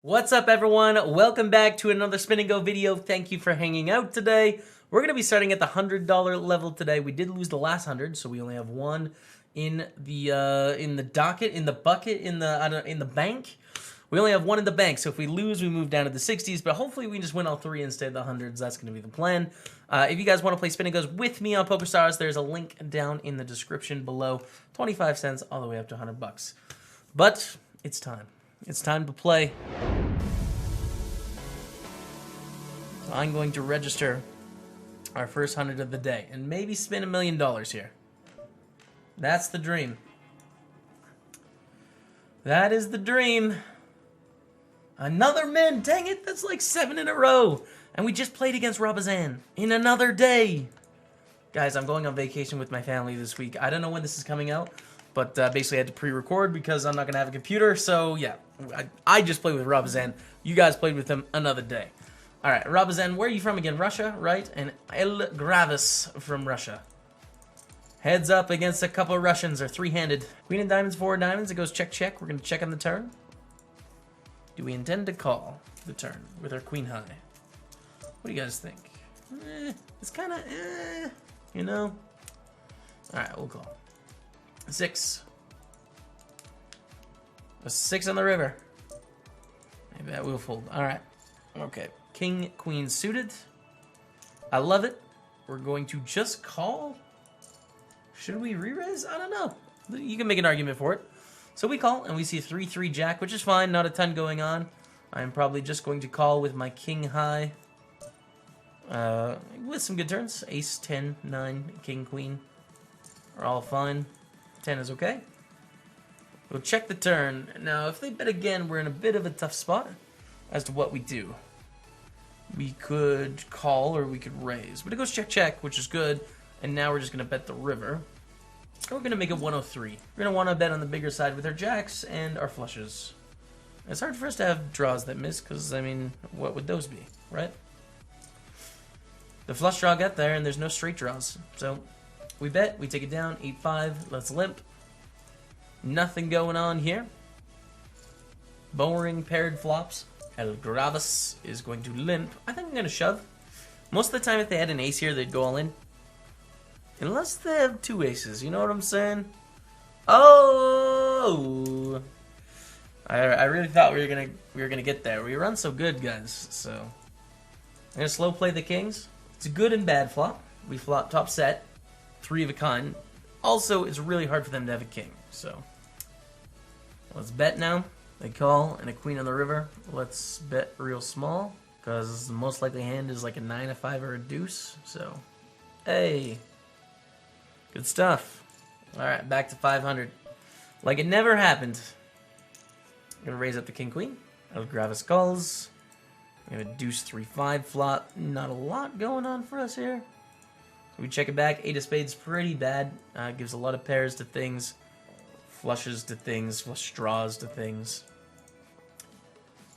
What's up, everyone? Welcome back to another Spin&Go video. Thank you for hanging out today. We're going to be starting at the $100 level today. We did lose the last 100, so we only have one in the docket, in the bucket, in the bank. We only have one in the bank, so if we lose, we move down to the 60s, but hopefully we can just win all three instead of the 100s. That's going to be the plan. If you guys want to play Spin&Gos with me on PokerStaples, there's a link down in the description below. 25 cents all the way up to 100 bucks. But it's time. It's time to play. So I'm going to register our first 100 of the day and maybe spin $1 million here. That's the dream. That is the dream. Another min, dang it, that's like 7 in a row. And we just played against Rabazan in another day. Guys, I'm going on vacation with my family this week. I don't know when this is coming out, but basically I had to pre-record because I'm not going to have a computer. So yeah, I just played with Rabazan. You guys played with him another day. All right, Rabazan, where are you from again? Russia, right? And El Gravis from Russia. Heads up against a couple of Russians, or three-handed. Queen of diamonds, 4 diamonds. It goes check, check. We're going to check on the turn. Do we intend to call the turn with our queen high? What do you guys think? It's kind of, you know? All right, we'll call. 6. A 6 on the river. Maybe that will fold. All right. Okay. King, queen suited. I love it. We're going to just call. Should we re-raise? I don't know. You can make an argument for it. So we call, and we see 3-3 jack, which is fine. Not a ton going on. I'm probably just going to call with my king high. With some good turns. Ace, 10, 9, king, queen are all fine. 10 is okay. We'll check the turn. Now, if they bet again, we're in a bit of a tough spot as to what we do. We could call or we could raise. But it goes check, check, which is good. And now we're just going to bet the river. And we're going to make it 103. We're going to want to bet on the bigger side with our jacks and our flushes. It's hard for us to have draws that miss because, I mean, what would those be, right? The flush draw got there and there's no straight draws. So we bet, we take it down, 8-5, let's limp. Nothing going on here. Boring paired flops. El Gravis is going to limp. I think I'm going to shove. Most of the time if they had an ace here, they'd go all in. Unless they have 2 aces, you know what I'm saying? Oh! I really thought we were gonna get there. We run so good, guys. So I'm gonna slow play the kings. It's a good and bad flop. We flop top set, 3 of a kind. Also, it's really hard for them to have a king. So let's bet now. They call and a queen on the river. Let's bet real small because the most likely hand is like a 9, a 5, or a deuce. So hey. Good stuff. Alright, back to 500. Like it never happened. I'm going to raise up the king-queen. El Gravis calls. We have a deuce 3-5 flop. Not a lot going on for us here. So we check it back. 8 of spades, pretty bad. Gives a lot of pairs to things. Flushes to things. Flush draws to things.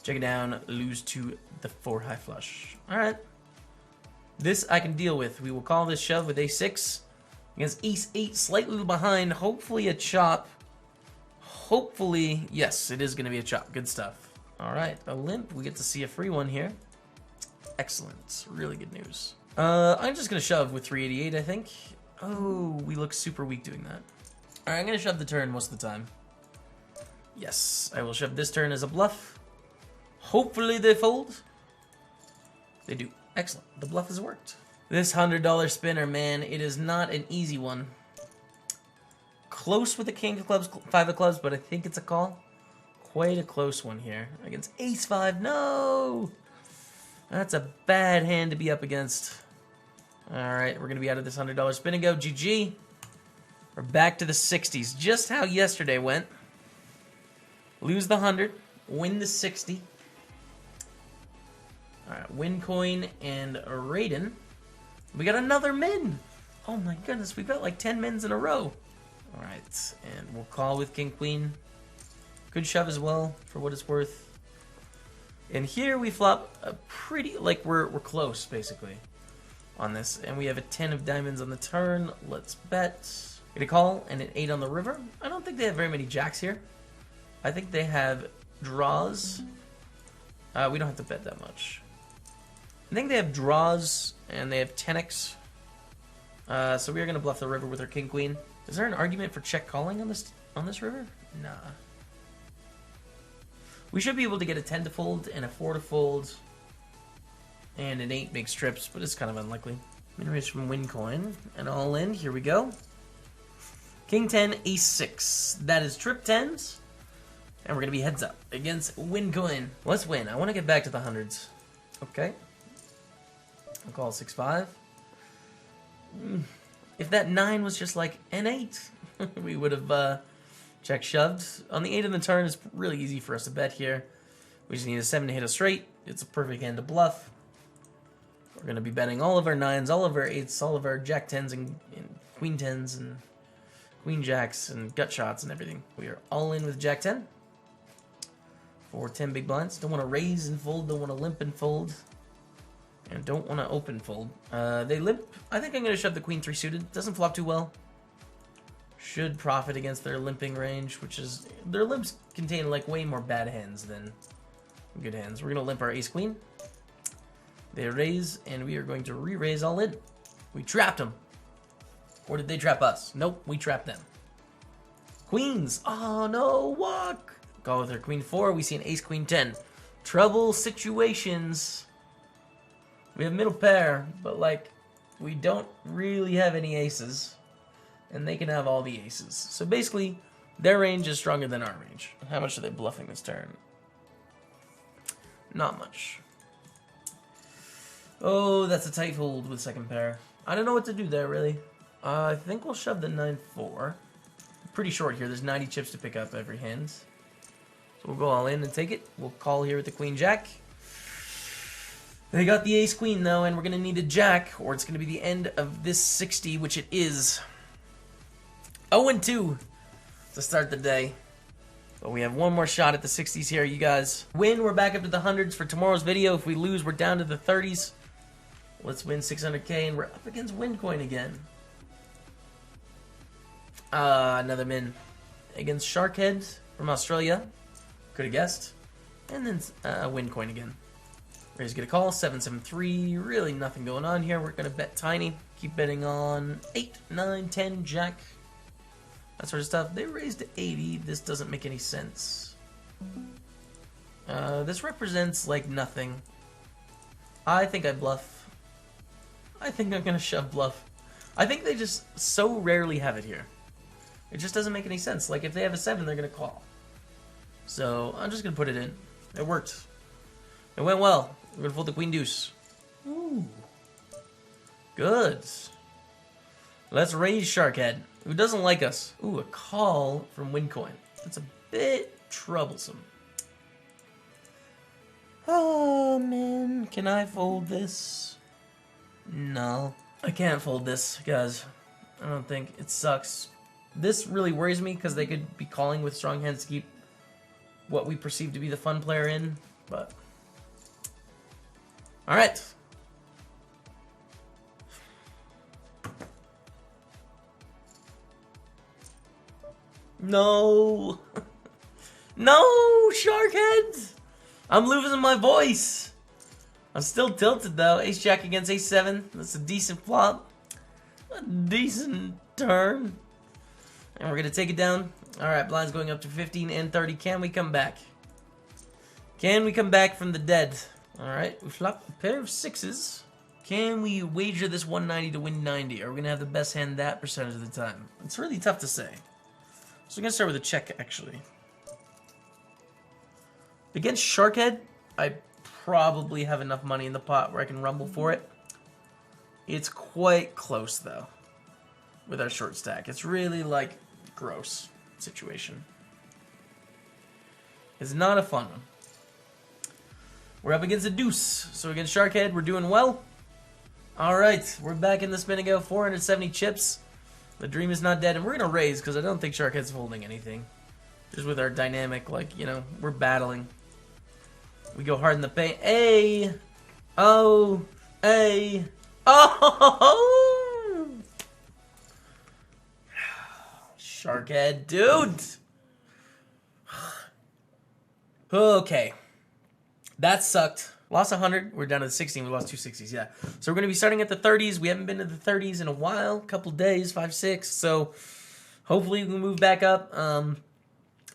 Check it down. Lose to the 4 high flush. Alright. This I can deal with. We will call this shove with a6. Against ace 8, slightly behind, hopefully a chop. Hopefully, yes, it is going to be a chop. Good stuff. All right, a limp. We get to see a free one here. Excellent. Really good news. I'm just going to shove with 388, I think. Oh, we look super weak doing that. All right, I'm going to shove the turn most of the time. Yes, I will shove this turn as a bluff. Hopefully they fold. They do. Excellent. The bluff has worked. This $100 spinner, man, it is not an easy one. Close with the king of clubs, 5 of clubs, but I think it's a call. Quite a close one here. Against ace 5, no! That's a bad hand to be up against. Alright, we're going to be out of this $100 Spin&Go. GG. We're back to the 60s. Just how yesterday went. Lose the 100, win the 60. Alright, win coin and a Raiden. We got another min. Oh my goodness, we've got like 10 mins in a row. Alright, and we'll call with king queen. Good shove as well, for what it's worth. And here we flop a pretty, like we're close basically on this. And we have a 10 of diamonds on the turn. Let's bet. Get a call and an 8 on the river. I don't think they have very many jacks here. I think they have draws We don't have to bet that much. I think they have draws, and they have 10x. So we are going to bluff the river with our king queen. Is there an argument for check calling on this river? Nah. We should be able to get a 10 to fold and a 4 to fold and an 8 big strips, but it's kind of unlikely. Min-raise from win coin and all in. Here we go. King 10, ace 6. That is trip 10s. And we're going to be heads up against win coin. Let's win. I want to get back to the hundreds. Okay. I'll call 6-5. If that 9 was just like an 8, we would have check shoved. On the 8 of the turn, it's really easy for us to bet here. We just need a 7 to hit a straight. It's a perfect hand to bluff. We're going to be betting all of our 9s, all of our 8s, all of our jack 10s and queen 10s and queen jacks and gut shots and everything. We are all in with jack 10 for 10 big blinds. Don't want to raise and fold, don't want to limp and fold. And don't want to open fold. They limp. I think I'm going to shove the queen 3 suited. Doesn't flop too well. Should profit against their limping range, which is... Their limps contain like way more bad hands than good hands. We're going to limp our ace queen. They raise, and we are going to re-raise all in. We trapped them. Or did they trap us? Nope, we trapped them. Queens. Oh no, walk. Call with our queen 4. We see an ace queen 10. Trouble situations. We have middle pair, but like, we don't really have any aces. And they can have all the aces. So basically, their range is stronger than our range. How much are they bluffing this turn? Not much. Oh, that's a tight hold with second pair. I don't know what to do there, really. I think we'll shove the 9-4. Pretty short here. There's 90 chips to pick up every hand. So we'll go all in and take it. We'll call here with the queen jack. They got the ace queen, though, and we're going to need a jack, or it's going to be the end of this 60, which it is. 0-2 to start the day. But we have one more shot at the 60s here, you guys. Win, we're back up to the hundreds for tomorrow's video. If we lose, we're down to the 30s. Let's win 600k, and we're up against Wincoin again. Another min against Sharkhead from Australia. Could have guessed. And then Wincoin again. Raise, get a call, 7-7-3. Really nothing going on here. We're going to bet tiny. Keep betting on 8, 9, 10, jack. That sort of stuff. They raised to 80. This doesn't make any sense. This represents like nothing. I think I bluff. I think I'm going to shove bluff. I think they just so rarely have it here. It just doesn't make any sense. Like if they have a 7, they're going to call. So I'm just going to put it in. It worked. It went well. We're going to fold the queen deuce. Ooh. Good. Let's raise Sharkhead, who doesn't like us. Ooh, a call from Wincoin. That's a bit troublesome. Oh, man. Can I fold this? No. I can't fold this, guys. I don't think. It sucks. This really worries me because they could be calling with strong hands to keep what we perceive to be the fun player in, but... Alright. No. No, Sharkhead. I'm losing my voice. I'm still tilted though. Ace Jack against Ace 7. That's a decent flop. A decent turn. And we're going to take it down. Alright, blinds going up to 15 and 30. Can we come back? Can we come back from the dead? Alright, we flop a pair of 6s. Can we wager this 190 to win 90? Are we going to have the best hand that percentage of the time? It's really tough to say. So we're going to start with a check, actually. Against Sharkhead, I probably have enough money in the pot where I can rumble for it. It's quite close, though, with our short stack. It's really, like, gross situation. It's not a fun one. We're up against a deuce. So against Sharkhead, we're doing well. Alright, we're back in the Spin&Go. 470 chips. The dream is not dead. And we're going to raise because I don't think Sharkhead's holding anything. Just with our dynamic, like, you know, we're battling. We go hard in the paint. A. Oh. A. Oh. Sharkhead, dude. Okay. That sucked. Lost 100. We're down to the 16. We lost 260s. Yeah. So we're going to be starting at the 30s. We haven't been to the 30s in a while. A couple days, 5, 6. So hopefully we can move back up.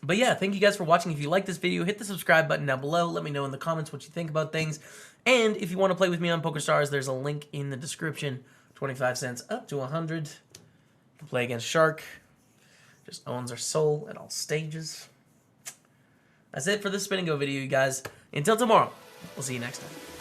But yeah, thank you guys for watching. If you like this video, hit the subscribe button down below. Let me know in the comments what you think about things. And if you want to play with me on PokerStars, there's a link in the description. 25 cents up to 100. You can play against Shark. Just owns our soul at all stages. That's it for this Spin&Go video, you guys. Until tomorrow, we'll see you next time.